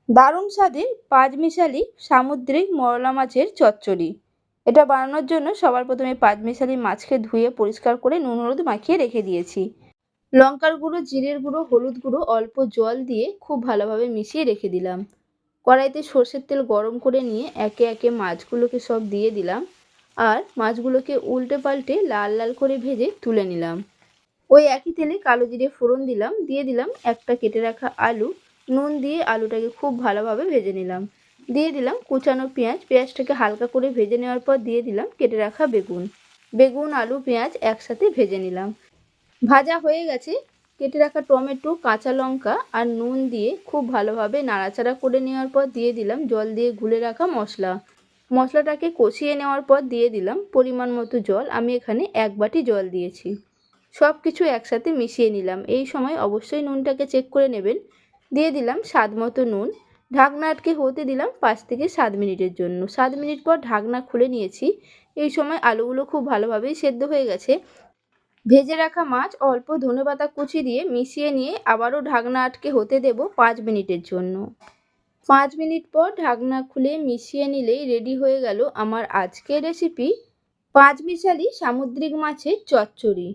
দারুণ স্বাদের পাঁচমিশালি সামুদ্রিক মরলা মাছের চচ্চড়ি। এটা বানানোর জন্য সবার প্রথমে পাঁচমিশালি মাছকে ধুয়ে পরিষ্কার করে নুন হলুদ মাখিয়ে রেখে দিয়েছি। লঙ্কার গুঁড়ো, জিরের গুঁড়ো, হলুদ গুঁড়ো, অল্প জল দিয়ে খুব ভালোভাবে মিশিয়ে রেখে দিলাম। কড়াইতে সর্ষের তেল গরম করে নিয়ে একে একে মাছগুলোকে সব দিয়ে দিলাম আর মাছগুলোকে উল্টে পাল্টে লাল লাল করে ভেজে তুলে নিলাম। ওই একই তেলে কালো জিরে ফোড়ন দিলাম, দিয়ে দিলাম একটা কেটে রাখা আলু। নুন দিয়ে আলুটাকে খুব ভালোভাবে ভেজে নিলাম। দিয়ে দিলাম কুচানো পেঁয়াজ। পেঁয়াজটাকে হালকা করে ভেজে নেওয়ার পর দিয়ে দিলাম কেটে রাখা বেগুন। বেগুন, আলু, পেঁয়াজ একসাথে ভেজে নিলাম। ভাজা হয়ে গেছে। কেটে রাখা টমেটো, কাঁচা লঙ্কা আর নুন দিয়ে খুব ভালোভাবে নাড়াচাড়া করে নেওয়ার পর দিয়ে দিলাম জল দিয়ে গুলে রাখা মশলা। মশলাটাকে কষিয়ে নেওয়ার পর দিয়ে দিলাম পরিমাণ মতো জল। আমি এখানে 1 বাটি জল দিয়েছি। সব কিছু একসাথে মিশিয়ে নিলাম। এই সময় অবশ্যই নুনটাকে চেক করে নেবেন। দিয়ে দিলাম স্বাদ মতো নুন। ঢাকনা আটকে হতে দিলাম 5 থেকে 7 মিনিটের জন্য। 7 মিনিট পর ঢাকনা খুলে নিয়েছি। এই সময় আলুগুলো খুব ভালোভাবেই সেদ্ধ হয়ে গেছে। ভেজে রাখা মাছ অল্প ধনেপাতা কুচি দিয়ে মিশিয়ে নিয়ে আবারও ঢাকনা আটকে হতে দেব 5 মিনিটের জন্য। 5 মিনিট পর ঢাকনা খুলে মিশিয়ে নিলেই রেডি হয়ে গেল আমার আজকের রেসিপি পাঁচমিশালি সামুদ্রিক মাছের চচ্চড়ি।